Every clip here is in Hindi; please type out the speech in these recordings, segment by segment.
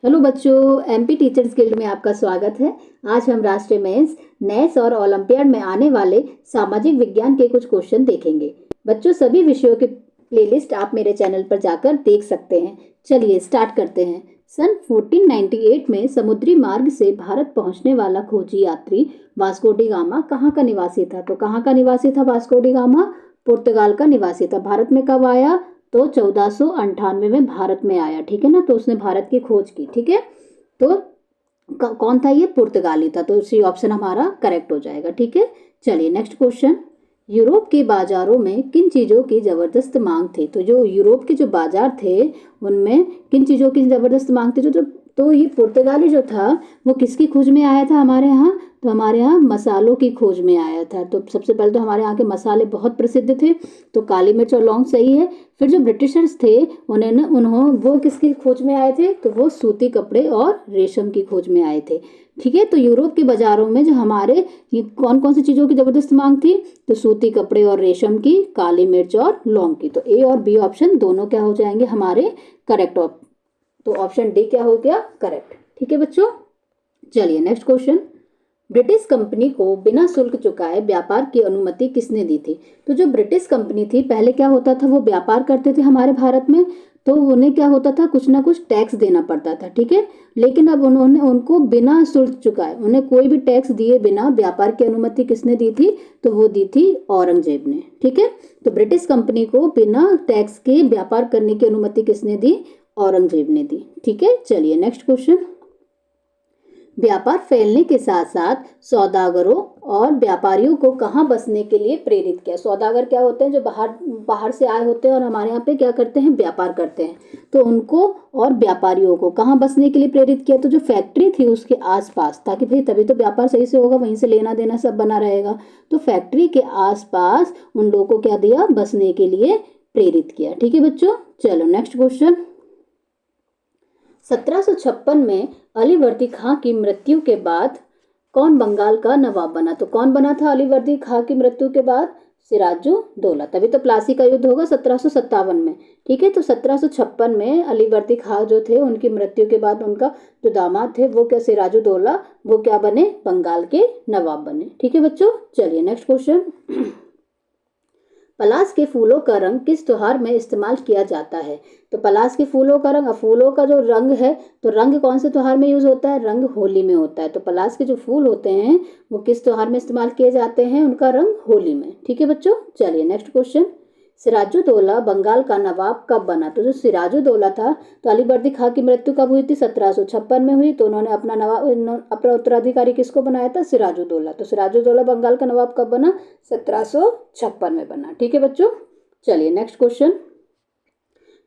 हेलो बच्चों, एमपी टीचर्स गिल्ड में आपका स्वागत है। आज हम राष्ट्रीय मेंस, नेस और ओलंपियाड में आने वाले सामाजिक विज्ञान के कुछ क्वेश्चन देखेंगे। बच्चों, सभी विषयों की प्लेलिस्ट आप मेरे चैनल पर जाकर देख सकते हैं। चलिए स्टार्ट करते हैं। सन 1498 में समुद्री मार्ग से भारत पहुंचने वाला खोजी यात्री वास्को डी गामा कहाँ का निवासी था? तो कहाँ का निवासी था वास्को डी गामा? पुर्तगाल का निवासी था। भारत में कब आया? तो 1498 में भारत में आया। ठीक है ना, तो उसने भारत की खोज की। ठीक है, तो कौन था ये? पुर्तगाली था। तो सी ऑप्शन हमारा करेक्ट हो जाएगा। ठीक है, चलिए नेक्स्ट क्वेश्चन। यूरोप के बाजारों में किन चीज़ों की ज़बरदस्त मांग थी? तो जो यूरोप के जो बाजार थे उनमें किन चीज़ों की ज़बरदस्त मांग थी? जो तो ये पुर्तगाली जो था वो किसकी खोज में आया था हमारे यहाँ? तो हमारे यहाँ मसालों की खोज में आया था। तो सबसे पहले तो हमारे यहाँ के मसाले बहुत प्रसिद्ध थे, तो काली मिर्च और लौंग सही है। फिर जो ब्रिटिशर्स थे वो किसकी खोज में आए थे? तो वो सूती कपड़े और रेशम की खोज में आए थे। ठीक है, तो यूरोप के बाजारों में जो हमारे ये कौन कौन सी चीज़ों की ज़बरदस्त मांग थी? तो सूती कपड़े और रेशम की, काली मिर्च और लौंग की। तो ए और बी ऑप्शन दोनों क्या हो जाएंगे हमारे? करेक्ट। तो ऑप्शन डी क्या हो गया? करेक्ट। ठीक है बच्चों, चलिए नेक्स्ट क्वेश्चन। ब्रिटिश कंपनी को बिना शुल्क चुकाए व्यापार की अनुमति किसने दी थी? तो जो ब्रिटिश कंपनी थी पहले क्या होता था, वो व्यापार करते थे हमारे भारत में, तो उन्हें क्या होता था, कुछ ना कुछ टैक्स देना पड़ता था। ठीक है, लेकिन अब उन्होंने उनको बिना शुल्क चुकाए, उन्हें कोई भी टैक्स दिए बिना व्यापार की अनुमति किसने दी थी? तो वो दी थी औरंगजेब ने। ठीक है, तो ब्रिटिश कंपनी को बिना टैक्स के व्यापार करने की अनुमति किसने दी? औरंगजेब ने दी। ठीक है, चलिए नेक्स्ट क्वेश्चन। व्यापार फैलने के साथ साथ सौदागरों और व्यापारियों को कहाँ बसने के लिए प्रेरित किया? सौदागर क्या होते हैं? जो बाहर से आए होते हैं और हमारे यहाँ पे क्या करते हैं? व्यापार करते हैं। तो उनको और व्यापारियों को कहाँ बसने के लिए प्रेरित किया? तो जो फैक्ट्री थी उसके आसपास, ताकि भाई तभी तो व्यापार सही से होगा, वहीं से लेना देना सब बना रहेगा। तो फैक्ट्री के आसपास उन लोगों को क्या दिया? बसने के लिए प्रेरित किया। ठीक है बच्चों, चलो नेक्स्ट क्वेश्चन। 1756 में अलीवर्दी खां की मृत्यु के बाद कौन बंगाल का नवाब बना? तो कौन बना था अलीवर्दी खां की मृत्यु के बाद? सिराजुद्दौला। तभी तो प्लासी का युद्ध होगा 1757 में। ठीक है, तो 1756 में अलीवर्दी खां जो थे उनकी मृत्यु के बाद उनका जो दामाद थे वो क्या? सिराजुद्दौला, वो क्या बने? बंगाल के नवाब बने। ठीक है बच्चों, चलिए नेक्स्ट क्वेश्चन। पलाश के फूलों का रंग किस त्योहार में इस्तेमाल किया जाता है? तो पलाश के फूलों का रंग, फूलों का जो रंग है, तो रंग कौन से त्योहार में यूज होता है? रंग होली में होता है। तो पलाश के जो फूल होते हैं वो किस त्योहार में इस्तेमाल किए जाते हैं? उनका रंग होली में। ठीक है बच्चों, चलिए नेक्स्ट क्वेश्चन। सिराजुद्दौला बंगाल का नवाब कब बना? तो जो सिराजुद्दौला था, तो अलीवर्दी खां की मृत्यु कब हुई थी? 1756 में हुई। तो उन्होंने अपना उत्तराधिकारी किसको बनाया था? सिराजुद्दौला। तो सिराजुद्दौला बंगाल का नवाब कब बना? 1756 में बना। ठीक है बच्चों, चलिए नेक्स्ट क्वेश्चन।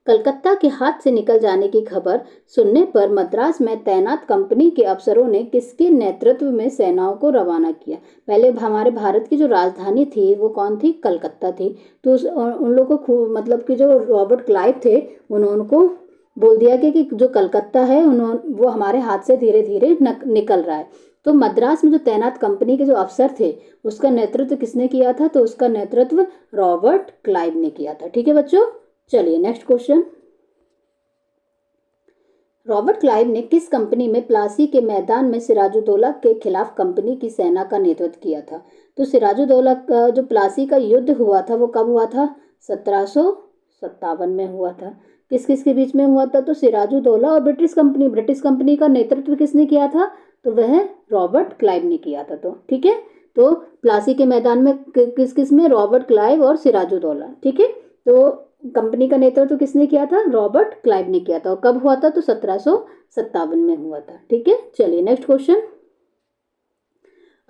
कलकत्ता के हाथ से निकल जाने की खबर सुनने पर मद्रास में तैनात कंपनी के अफसरों ने किसके नेतृत्व में सेनाओं को रवाना किया? पहले हमारे भारत की जो राजधानी थी वो कौन थी? कलकत्ता थी। तो उन लोगों को मतलब कि जो रॉबर्ट क्लाइव थे उनको बोल दिया कि जो कलकत्ता है वो हमारे हाथ से धीरे धीरे निकल रहा है। तो मद्रास में जो तैनात कंपनी के जो अफसर थे उसका नेतृत्व किसने किया था? तो उसका नेतृत्व रॉबर्ट क्लाइव ने किया था। ठीक है बच्चों, चलिए नेक्स्ट क्वेश्चन। रॉबर्ट क्लाइव ने किस कंपनी में प्लासी के मैदान में सिराजुद्दौला के खिलाफ कंपनी की सेना का नेतृत्व किया था? तो सिराजुद्दौला का जो प्लासी का युद्ध हुआ था वो कब हुआ था? 1757 में हुआ था। किस किस के बीच में हुआ था? तो सिराजुद्दौला और ब्रिटिश कंपनी का नेतृत्व किसने किया था? तो वह रॉबर्ट क्लाइव ने किया था। तो ठीक है, तो प्लासी के मैदान में किस किस में? रॉबर्ट क्लाइव और सिराजुद्दौला। ठीक है, तो कंपनी का नेतृत्व किसने किया था? रॉबर्ट क्लाइव ने किया था। और कब हुआ था? तो 1757 में हुआ था। ठीक है, चलिए नेक्स्ट क्वेश्चन।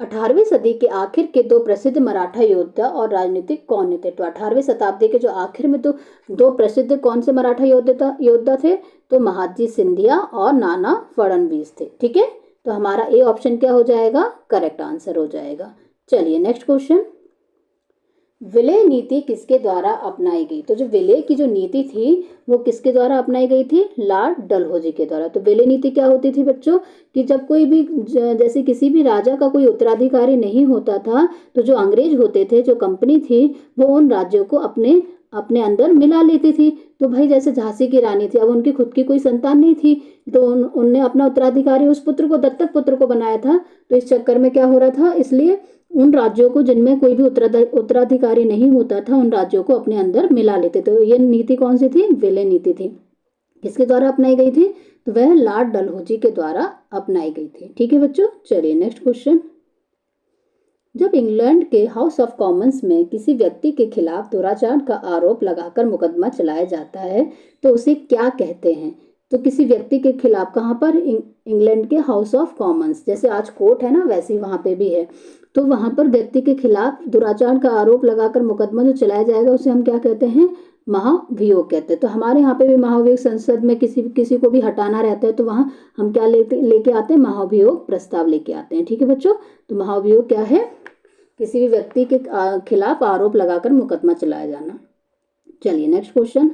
18वीं सदी के आखिर के दो प्रसिद्ध मराठा योद्धा और राजनीतिक कौन थे? तो 18वीं शताब्दी के जो आखिर में दो प्रसिद्ध कौन से मराठा योद्धा थे? तो महादजी सिंधिया और नाना फडणवीस थे। ठीक है, तो हमारा ए ऑप्शन क्या हो जाएगा? करेक्ट आंसर हो जाएगा। चलिए नेक्स्ट क्वेश्चन। विलय नीति किसके द्वारा अपनाई गई? तो जो विलय की जो नीति थी वो किसके द्वारा अपनाई गई थी? लॉर्ड डलहौजी के द्वारा। तो विलय नीति क्या होती थी बच्चों? कि जब कोई भी जैसे किसी भी राजा का कोई उत्तराधिकारी नहीं होता था तो जो अंग्रेज होते थे, जो कंपनी थी, वो उन राज्यों को अपने अपने अंदर मिला लेती थी। तो भाई जैसे झांसी की रानी थी, अब उनकी खुद की कोई संतान नहीं थी, तो उनने अपना उत्तराधिकारी उस पुत्र को, दत्तक पुत्र को बनाया था। तो इस चक्कर में क्या हो रहा था, इसलिए उन राज्यों को जिनमें कोई भी उत्तराधिकारी नहीं होता था, उन राज्यों को अपने अंदर मिला लेते। तो ये नीति कौन सी थी, विलय नीति थी। किसके द्वारा अपनाई गई थी, तो वह लॉर्ड डलहौजी के द्वारा अपनाई गई थी। ठीक है बच्चों, चलिए नेक्स्ट क्वेश्चन। जब इंग्लैंड के हाउस ऑफ कॉमन्स में किसी व्यक्ति के खिलाफ दुराचार का आरोप लगाकर मुकदमा चलाया जाता है तो उसे क्या कहते हैं। तो किसी व्यक्ति के खिलाफ, कहाँ पर, इंग्लैंड के हाउस ऑफ कॉमन्स, जैसे आज कोर्ट है ना वैसे ही वहां पे भी है, तो वहां पर व्यक्ति के खिलाफ दुराचार का आरोप लगाकर मुकदमा जो चलाया जाएगा उसे हम क्या कहते हैं, महाभियोग कहते हैं। तो हमारे यहाँ पे भी महाभियोग, संसद में किसी को भी हटाना रहता है तो वहां हम क्या लेके आते हैं, महाभियोग प्रस्ताव लेके आते हैं। ठीक है बच्चों, तो महाभियोग क्या है, किसी भी व्यक्ति के खिलाफ आरोप लगाकर मुकदमा चलाया जाना। चलिए नेक्स्ट क्वेश्चन।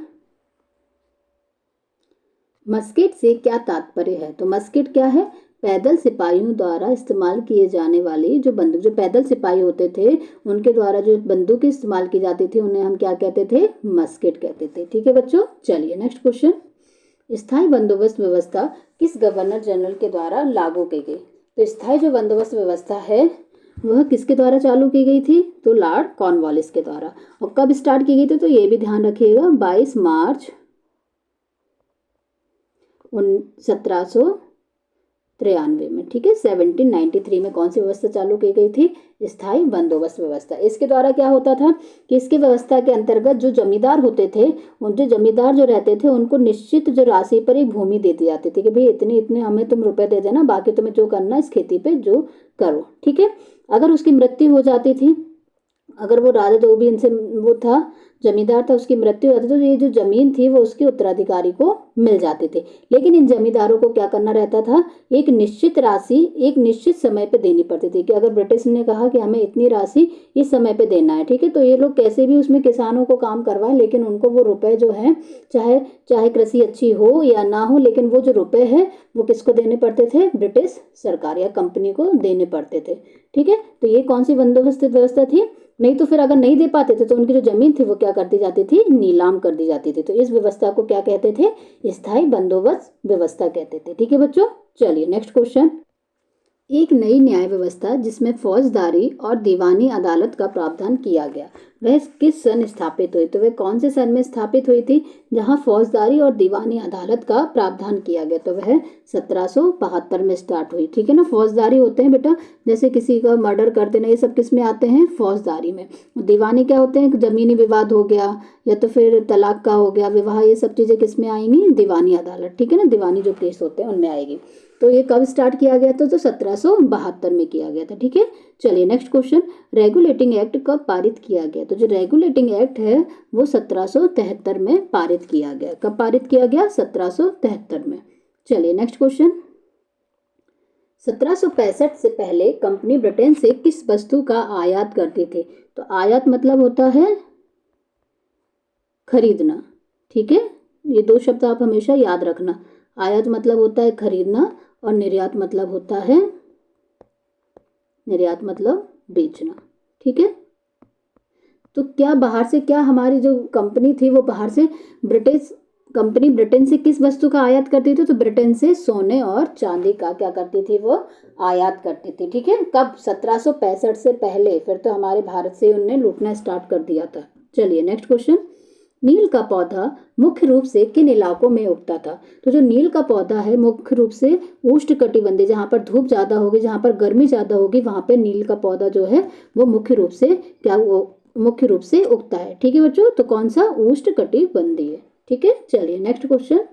मस्केट से क्या तात्पर्य है। तो मस्केट क्या है, पैदल सिपाहियों द्वारा इस्तेमाल किए जाने वाली जो बंदूक, जो पैदल सिपाही होते थे उनके द्वारा जो बंदूकें इस्तेमाल की जाती थी उन्हें हम क्या कहते थे, मस्केट कहते थे। ठीक है बच्चों, चलिए नेक्स्ट क्वेश्चन। स्थायी बंदोबस्त व्यवस्था किस गवर्नर जनरल के द्वारा लागू की गई। तो स्थायी जो बंदोबस्त व्यवस्था है वह किसके द्वारा चालू की गई थी, तो लॉर्ड कॉर्नवालिस के द्वारा। और कब स्टार्ट की गई थी, तो ये भी ध्यान रखिएगा, 22 मार्च 1793 में। ठीक है, 1793 में कौन सी व्यवस्था चालू की गई थी, स्थायी बंदोबस्त व्यवस्था। इसके द्वारा क्या होता था कि इसकी व्यवस्था के अंतर्गत जो जमींदार होते थे, उन जो जमींदार जो रहते थे उनको निश्चित जो राशि पर एक भूमि दे दी जाती थी कि भाई इतने इतने हमें तुम रुपए दे देना, बाकी तुम्हें जो करना इस खेती पे जो करो। ठीक है, अगर उसकी मृत्यु हो जाती थी, अगर वो राजा जो भी इनसे वो था जमींदार था, उसकी मृत्यु हो जाती तो ये जो जमीन थी वो उसके उत्तराधिकारी को मिल जाती थी। लेकिन इन जमींदारों को क्या करना रहता था, एक निश्चित राशि एक निश्चित समय पे देनी पड़ती थी कि अगर ब्रिटिश ने कहा कि हमें इतनी राशि इस समय पे देना है, ठीक है, तो ये लोग कैसे भी उसमें किसानों को काम करवाएं, लेकिन उनको वो रुपए जो है, चाहे चाहे कृषि अच्छी हो या ना हो, लेकिन वो जो रुपए है वो किसको देने पड़ते थे, ब्रिटिश सरकार या कंपनी को देने पड़ते थे। ठीक है, तो ये कौन सी बंदोबस्त व्यवस्था थी। नहीं तो फिर अगर नहीं दे पाते थे तो उनकी जो जमीन थी वो क्या कर दी जाती थी, नीलाम कर दी जाती थी। तो इस व्यवस्था को क्या कहते थे, स्थायी बंदोबस्त व्यवस्था कहते थे। ठीक है बच्चों, चलिए नेक्स्ट क्वेश्चन। एक नई न्याय व्यवस्था जिसमें फौजदारी और दीवानी अदालत का प्रावधान किया गया, वह किस सन स्थापित हुई। तो वह कौन से सन में स्थापित हुई थी जहां फौजदारी और दीवानी अदालत का प्रावधान किया गया, तो वह 1772 में स्टार्ट हुई। ठीक है ना, फौजदारी होते हैं बेटा, जैसे किसी का मर्डर कर देना, ये सब किस में आते हैं, फौजदारी में। दीवानी क्या होते हैं, जमीनी विवाद हो गया या तो फिर तलाक का हो गया, विवाह, ये सब चीजें किस में आएंगी, दीवानी अदालत। ठीक है ना, दीवानी जो केस होते हैं उनमें आएगी। तो ये कब स्टार्ट किया गया था, तो 1772 में किया गया था। ठीक है, चलिए नेक्स्ट क्वेश्चन। रेगुलेटिंग एक्ट कब पारित किया गया। तो जो रेगुलेटिंग एक्ट है वो 1773 में पारित किया गया। कब पारित किया गया, 1773 में। चलिए नेक्स्ट क्वेश्चन। 1765 से पहले कंपनी ब्रिटेन से किस वस्तु का आयात करती थी। तो आयात मतलब होता है खरीदना। ठीक है, ये दो शब्द आप हमेशा याद रखना। आयात मतलब होता है खरीदना और निर्यात मतलब होता है, निर्यात मतलब बेचना। ठीक है, तो क्या बाहर से, क्या हमारी जो कंपनी थी वो बाहर से, ब्रिटिश कंपनी ब्रिटेन से किस वस्तु का आयात करती थी, तो ब्रिटेन से सोने और चांदी का क्या करती थी, वो आयात करती थी। ठीक है, कब, 1765 से पहले, फिर तो हमारे भारत से उन्होंने लूटना स्टार्ट कर दिया था। चलिए नेक्स्ट क्वेश्चन। नील का पौधा मुख्य रूप से किन इलाकों में उगता था। तो जो नील का पौधा है मुख्य रूप से उष्णकटिबंधीय, जहाँ पर धूप ज्यादा होगी, जहाँ पर गर्मी ज्यादा होगी, वहां पे नील का पौधा जो है वो मुख्य रूप से क्या, वो मुख्य रूप से उगता है। ठीक है बच्चों, तो कौन सा, उष्णकटिबंधीय। ठीक है, चलिए नेक्स्ट क्वेश्चन।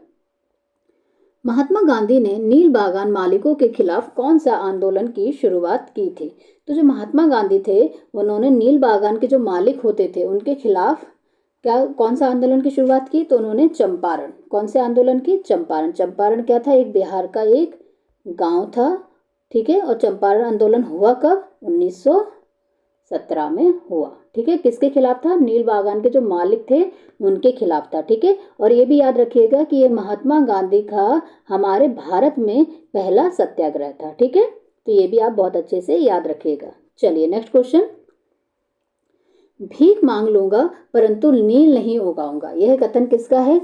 महात्मा गांधी ने नील बागान मालिकों के खिलाफ कौन सा आंदोलन की शुरुआत की थी। तो जो महात्मा गांधी थे उन्होंने नील बागान के जो मालिक होते थे उनके खिलाफ क्या, कौन सा आंदोलन की शुरुआत की, तो उन्होंने चंपारण, कौन से आंदोलन की, चंपारण। चंपारण क्या था, एक बिहार का एक गांव था। ठीक है, और चंपारण आंदोलन हुआ कब, 1917 में हुआ। ठीक है, किसके खिलाफ था, नील बागान के जो मालिक थे उनके खिलाफ था। ठीक है, और ये भी याद रखिएगा कि ये महात्मा गांधी का हमारे भारत में पहला सत्याग्रह था। ठीक है, तो ये भी आप बहुत अच्छे से याद रखिएगा। चलिए नेक्स्ट क्वेश्चन। भीख मांग लूंगा परंतु नील नहीं उगाऊंगा। यह कथन किसका है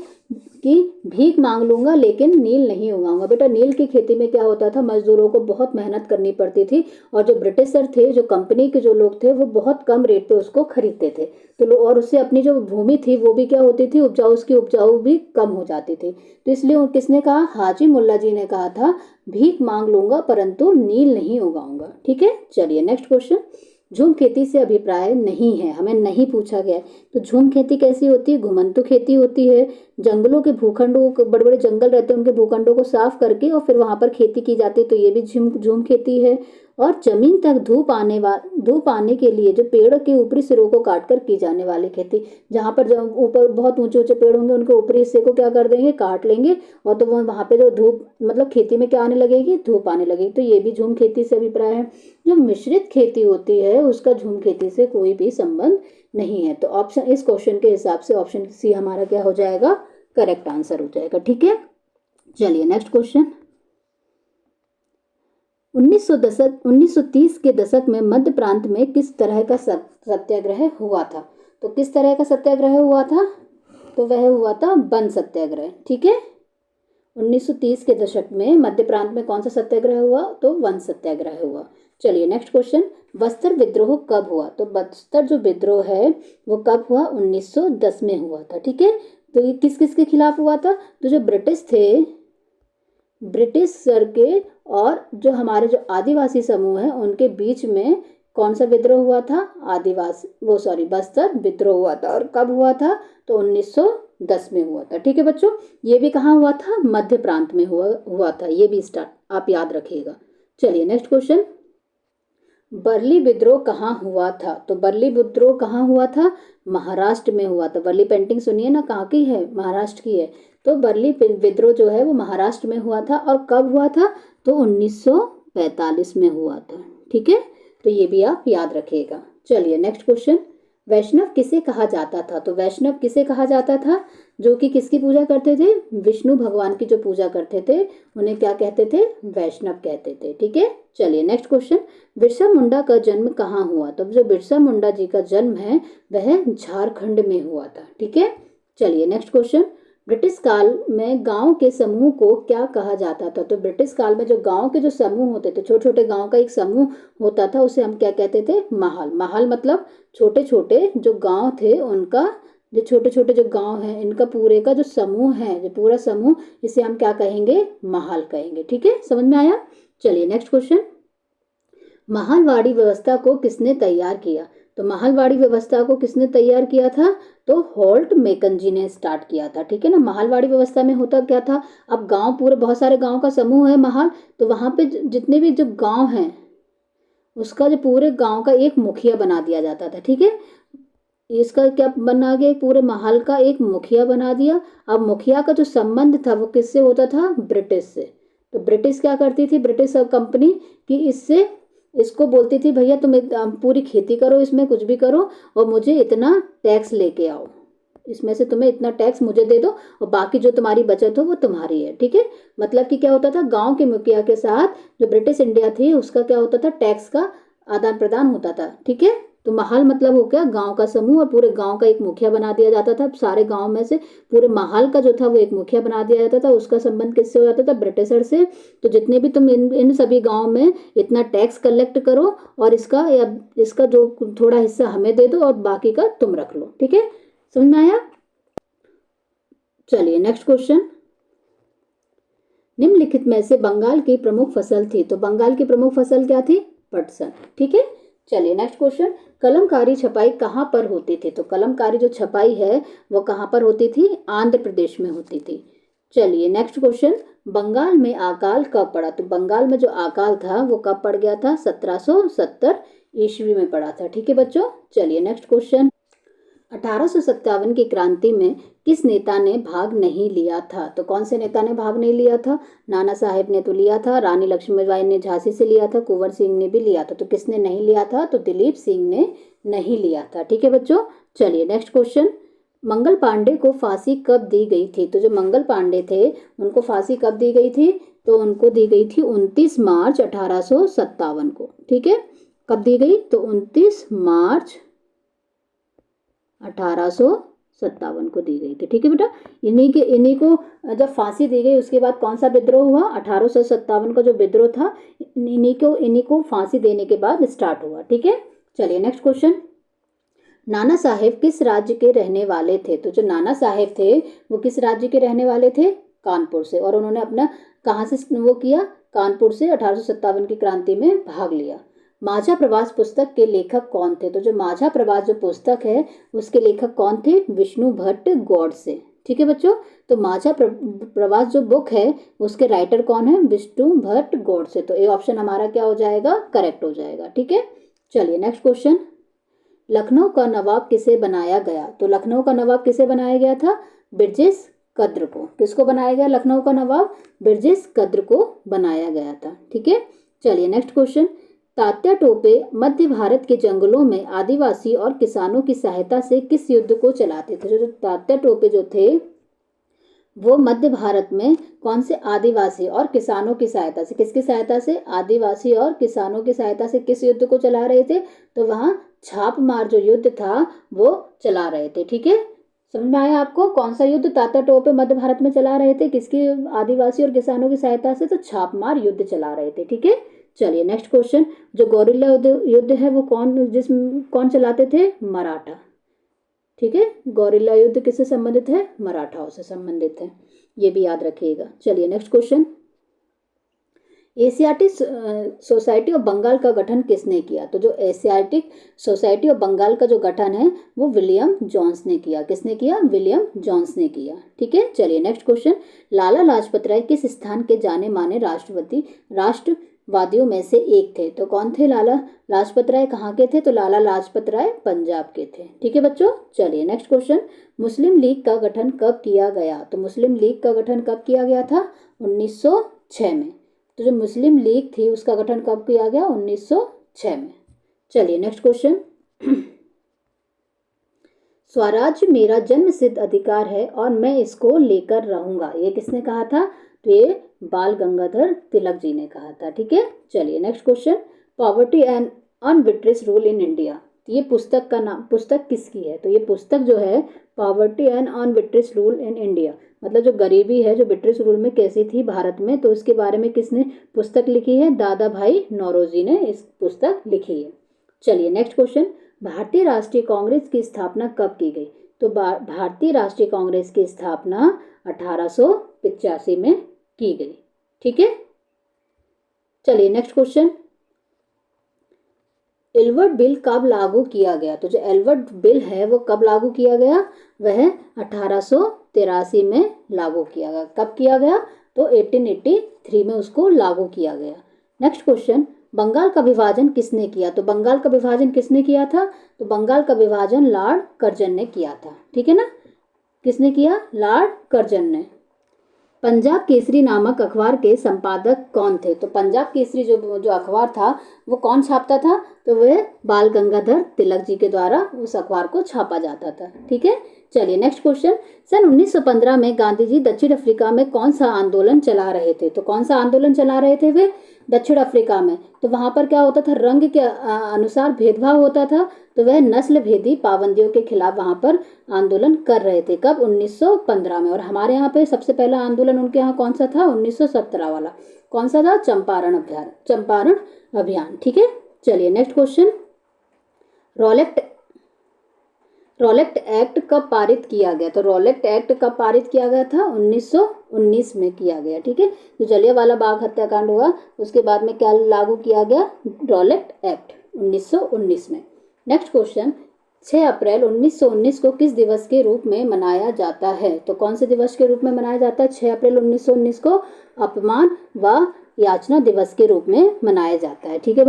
कि भीख मांग लूंगा लेकिन नील नहीं उगाऊंगा। बेटा नील की खेती में क्या होता था, मजदूरों को बहुत मेहनत करनी पड़ती थी और जो ब्रिटिशर थे, जो कंपनी के जो लोग थे, वो बहुत कम रेट पे उसको खरीदते थे। तो और उससे अपनी जो भूमि थी वो भी क्या होती थी, उपजाऊ, उसकी उपजाऊ भी कम हो जाती थी। तो इसलिए किसने कहा, हाजी मुल्ला जी ने कहा था भीख मांग लूंगा परंतु नील नहीं उगाऊंगा। ठीक है, चलिए नेक्स्ट क्वेश्चन। झूम खेती से अभिप्राय नहीं है, हमें नहीं पूछा गया है। तो झूम खेती कैसी होती है, घुमंतु खेती होती है। जंगलों के भूखंडों को, बड़े बड़े जंगल रहते हैं, उनके भूखंडों को साफ करके और फिर वहां पर खेती की जाती है, तो ये भी झूम खेती है। और जमीन तक धूप आने के लिए जो पेड़ के ऊपरी सिरों को काटकर की जाने वाली खेती, जहां पर जब ऊपर बहुत ऊंचे ऊंचे पेड़ होंगे उनके ऊपरी हिस्से को क्या कर देंगे, काट लेंगे, और तो वो वहां पे जो धूप, मतलब खेती में क्या आने लगेगी, धूप आने लगेगी। तो ये भी झूम खेती से अभिप्राय है। जो मिश्रित खेती होती है उसका झूम खेती से कोई भी संबंध नहीं है। तो ऑप्शन, इस क्वेश्चन के हिसाब से ऑप्शन सी हमारा क्या हो जाएगा, करेक्ट आंसर हो जाएगा। ठीक है, चलिए नेक्स्ट क्वेश्चन। 1930 के दशक में मध्य प्रांत में किस तरह का सत्याग्रह हुआ था। तो किस तरह का सत्याग्रह हुआ था, तो वह हुआ था वन सत्याग्रह। ठीक है, 1930 के दशक में मध्य प्रांत में कौन सा सत्याग्रह हुआ, तो वन सत्याग्रह हुआ। चलिए नेक्स्ट क्वेश्चन। बस्तर विद्रोह कब हुआ, तो बस्तर जो विद्रोह है वो कब हुआ, 1910 में हुआ था। ठीक है, तो ये किस किस के खिलाफ हुआ था, तो जो ब्रिटिश थे, ब्रिटिश सर के और जो हमारे जो आदिवासी समूह है उनके बीच में कौन सा विद्रोह हुआ था, बस्तर विद्रोह हुआ था। और कब हुआ था, तो 1910 में हुआ था। ठीक है बच्चों, ये भी कहाँ हुआ था, मध्य प्रांत में हुआ था। ये भी स्टार्ट आप याद रखिएगा। चलिए नेक्स्ट क्वेश्चन। बरली विद्रोह कहाँ हुआ था, तो बरली विद्रोह कहाँ हुआ था, महाराष्ट्र में हुआ था। बरली पेंटिंग सुनिए ना, कहाँ की है, महाराष्ट्र की है। तो बरली विद्रोह जो है वो महाराष्ट्र में हुआ था। और कब हुआ था, तो 1945 में हुआ था। ठीक है, तो ये भी आप याद रखिएगा। चलिए नेक्स्ट क्वेश्चन। वैष्णव किसे कहा जाता था, तो वैष्णव किसे कहा जाता था, जो कि किसकी पूजा करते थे, विष्णु भगवान की जो पूजा करते थे उन्हें क्या कहते थे, वैष्णव कहते थे। ठीक है, चलिए नेक्स्ट क्वेश्चन। बिरसा मुंडा का जन्म कहाँ हुआ, तो जो बिरसा मुंडा जी का जन्म है वह झारखंड में हुआ था। ठीक है, चलिए नेक्स्ट क्वेश्चन। ब्रिटिश काल में गांव के समूह को क्या कहा जाता था, तो ब्रिटिश काल में जो गांव के जो समूह होते थे, छोटे छोटे गांव का एक समूह होता था, उसे हम क्या कहते थे, महल। महल मतलब छोटे छोटे जो गांव थे उनका, जो छोटे छोटे जो गांव हैं इनका पूरे का जो समूह है, जो पूरा समूह, इसे हम क्या कहेंगे, महल कहेंगे। ठीक है, समझ में आया। चलिए नेक्स्ट क्वेश्चन। महलवाड़ी व्यवस्था को किसने तैयार किया, तो महलवाड़ी व्यवस्था को किसने तैयार किया था, तो होल्ट मैकेंजी ने स्टार्ट किया था। ठीक है ना, महलवाड़ी व्यवस्था में होता क्या था, अब गांव, पूरे बहुत सारे गांव का समूह है महल, तो वहां पे जितने भी जो गांव हैं उसका जो पूरे गांव का एक मुखिया बना दिया जाता था। ठीक है, इसका क्या बना गया, पूरे महल का एक मुखिया बना दिया। अब मुखिया का जो संबंध था वो किससे होता था, ब्रिटिश से। तो ब्रिटिश क्या करती थी, ब्रिटिश कंपनी कि इससे, इसको बोलती थी भैया तुम पूरी खेती करो, इसमें कुछ भी करो और मुझे इतना टैक्स लेके आओ, इसमें से तुम्हें इतना टैक्स मुझे दे दो और बाकी जो तुम्हारी बचत हो वो तुम्हारी है। ठीक है, मतलब कि क्या होता था, गांव के मुखिया के साथ जो ब्रिटिश इंडिया थी उसका क्या होता था, टैक्स का आदान प्रदान होता था। ठीक है, तो महल मतलब हो गया गांव का समूह, और पूरे गांव का एक मुखिया बना दिया जाता था। सारे गांव में से पूरे महल का जो था वो एक मुखिया बना दिया जाता था। उसका संबंध किससे हो जाता था, ब्रिटिशर से। तो जितने भी तुम इन सभी गांव में इतना टैक्स कलेक्ट करो और इसका, या इसका जो थोड़ा हिस्सा हमें दे दो और बाकी का तुम रख लो। ठीक है, समझ में आया। चलिए नेक्स्ट क्वेश्चन। निम्नलिखित में से बंगाल की प्रमुख फसल थी, तो बंगाल की प्रमुख फसल क्या थी, पटसन। ठीक है, चलिए नेक्स्ट क्वेश्चन। कलमकारी छपाई कहाँ पर होती थी, तो कलमकारी जो छपाई है वो कहाँ पर होती थी, आंध्र प्रदेश में होती थी। चलिए नेक्स्ट क्वेश्चन। बंगाल में अकाल कब पड़ा, तो बंगाल में जो अकाल था वो कब पड़ गया था, 1770 ईस्वी में पड़ा था। ठीक है बच्चों, चलिए नेक्स्ट क्वेश्चन। 1857 की क्रांति में किस नेता ने भाग नहीं लिया था, तो कौन से नेता ने भाग नहीं लिया था, नाना साहेब ने तो लिया था, रानी लक्ष्मीबाई ने झांसी से लिया था, कुंवर सिंह ने भी लिया था। तो किसने नहीं लिया था, तो दिलीप सिंह ने नहीं लिया था। ठीक है बच्चों, चलिए नेक्स्ट क्वेश्चन। मंगल पांडे को फांसी कब दी गई थी, तो जो मंगल पांडे थे उनको फांसी कब दी गई थी, तो उनको दी गई थी 29 मार्च 1857 को। ठीक है, कब दी गई, तो 29 मार्च 1857 को दी गई थी। ठीक है बेटा, इन्हीं को जब फांसी दी गई उसके बाद कौन सा विद्रोह हुआ? 1857 का जो विद्रोह था इन्हीं को फांसी देने के बाद स्टार्ट हुआ। ठीक है, चलिए नेक्स्ट क्वेश्चन। नाना साहेब किस राज्य के रहने वाले थे? तो जो नाना साहेब थे वो किस राज्य के रहने वाले थे? कानपुर से। और उन्होंने अपना कहाँ से वो किया? कानपुर से 1857 की क्रांति में भाग लिया। माझा प्रवास पुस्तक के लेखक कौन थे? तो जो माझा प्रवास जो पुस्तक है उसके लेखक कौन थे? विष्णु भट्ट गौडसे। ठीक है बच्चों, तो माझा प्रवास जो बुक है उसके राइटर कौन है? विष्णु भट्ट गौडसे। तो ए ऑप्शन हमारा क्या हो जाएगा? करेक्ट हो जाएगा। ठीक है, चलिए नेक्स्ट क्वेश्चन। लखनऊ का नवाब किसे बनाया गया? तो लखनऊ का नवाब किसे बनाया गया था? ब्रिजेश कद्र को। किसको बनाया गया लखनऊ का नवाब? ब्रिजेश कद्र को बनाया गया था। ठीक है, चलिए नेक्स्ट क्वेश्चन। तात्या टोपे मध्य भारत के जंगलों में आदिवासी और किसानों की सहायता से किस युद्ध को चलाते थे? जो तात्या टोपे जो थे वो मध्य भारत में कौन से आदिवासी और किसानों की सहायता से, किसकी सहायता से? आदिवासी और किसानों की सहायता से किस युद्ध को चला रहे थे? तो वहां छाप मार जो युद्ध था वो चला रहे थे। ठीक है, समझ में आया आपको? कौन सा युद्ध तात्या टोपे मध्य भारत में चला रहे थे? किसकी? आदिवासी और किसानों की सहायता से। तो छाप मार युद्ध चला रहे थे। ठीक है, चलिए नेक्स्ट क्वेश्चन। जो गौरिल्ला युद्ध है वो कौन चलाते थे? मराठा। ठीक है, गौरिल्ला युद्ध किससे संबंधित है? मराठाओं से संबंधित है, ये भी याद रखिएगा। चलिए next question. Asiatic Society of Bengal का गठन किसने किया? तो जो एशियाटिक सोसाइटी ऑफ बंगाल का जो गठन है वो विलियम जोन्स ने किया। किसने किया? विलियम जोन्स ने किया। ठीक है, चलिए नेक्स्ट क्वेश्चन। लाला लाजपत राय किस स्थान के जाने माने राष्ट्रवादियों में से एक थे? तो कौन थे लाला लाजपत राय? कहाँ के थे? तो लाला लाजपत राय पंजाब के थे। ठीक है बच्चों, चलिए नेक्स्ट क्वेश्चन। मुस्लिम लीग का गठन कब किया गया? तो मुस्लिम लीग का गठन कब किया गया था? 1906 में। तो जो मुस्लिम लीग थी उसका गठन कब किया गया? 1906 में। चलिए नेक्स्ट क्वेश्चन। स्वराज्य मेरा जन्म सिद्ध अधिकार है और मैं इसको लेकर रहूंगा, ये किसने कहा था? तो ये बाल गंगाधर तिलक जी ने कहा था। ठीक है, चलिए next question. Poverty and unBritish rule in India, ये पुस्तक का नाम, पुस्तक किसकी है? तो ये पुस्तक जो है poverty and unBritish rule in India, मतलब जो गरीबी है जो ब्रिटिश रूल में कैसी थी भारत में, तो इसके बारे में किसने पुस्तक लिखी है? दादा भाई नौरोजी ने इस पुस्तक लिखी है। चलिए नेक्स्ट क्वेश्चन। भारतीय राष्ट्रीय कांग्रेस की स्थापना कब की गई? तो भारतीय राष्ट्रीय कांग्रेस की स्थापना 1885 में की गई। ठीक है, चलिए नेक्स्ट क्वेश्चन। एल्बर्ट बिल कब लागू किया गया? तो जो एल्बर्ट बिल है वो कब लागू किया गया? वह 1883 में लागू किया गया। कब किया गया? तो 1883 में उसको लागू किया गया। Next question. बंगाल का विभाजन किसने किया? तो बंगाल का विभाजन किसने किया था? तो बंगाल का विभाजन लॉर्ड कर्जन ने किया था। ठीक है ना, किसने किया? लॉर्ड कर्जन ने। पंजाब केसरी नामक अखबार के संपादक कौन थे? तो पंजाब केसरी जो अखबार था वो कौन छापता था? तो वह बाल गंगाधर तिलक जी के द्वारा उस अखबार को छापा जाता था। ठीक है, चलिए नेक्स्ट क्वेश्चन। सन 1915 में गांधी जी दक्षिण अफ्रीका में कौन सा आंदोलन चला रहे थे? तो कौन सा आंदोलन चला रहे थे वे दक्षिण अफ्रीका में? तो वहां पर क्या होता था? रंग के अनुसार भेदभाव होता था, तो वह नस्ल भेदी पाबंदियों के खिलाफ वहां पर आंदोलन कर रहे थे। कब? 1915 में। और हमारे यहाँ पे सबसे पहला आंदोलन उनके यहाँ कौन सा था? 1917 वाला। कौन सा था? चंपारण अभियान। ठीक है, चलिए नेक्स्ट क्वेश्चन। रॉलेट एक्ट कब पारित किया गया? तो रॉलेट एक्ट कब पारित किया गया था? 1919 में किया गया। ठीक है, जो जलियांवाला बाग हत्याकांड हुआ उसके बाद में क्या लागू किया गया? रॉलेट एक्ट 1919 में। Next question. 6 अप्रैल 1919 को किस दिवस के रूप में मनाया जाता है? तो कौन से दिवस के रूप में मनाया जाता है 6 अप्रैल 1919 को? अपमान व याचना दिवस के रूप में मनाया जाता है। ठीक है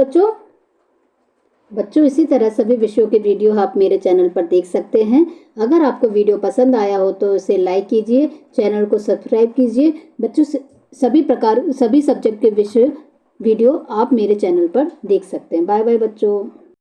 बच्चों, इसी तरह सभी विषयों के वीडियो आप मेरे चैनल पर देख सकते हैं। अगर आपको वीडियो पसंद आया हो तो इसे लाइक कीजिए, चैनल को सब्सक्राइब कीजिए। बच्चों, सभी सब्जेक्ट के वीडियो आप मेरे चैनल पर देख सकते हैं। बाय बाय बच्चों।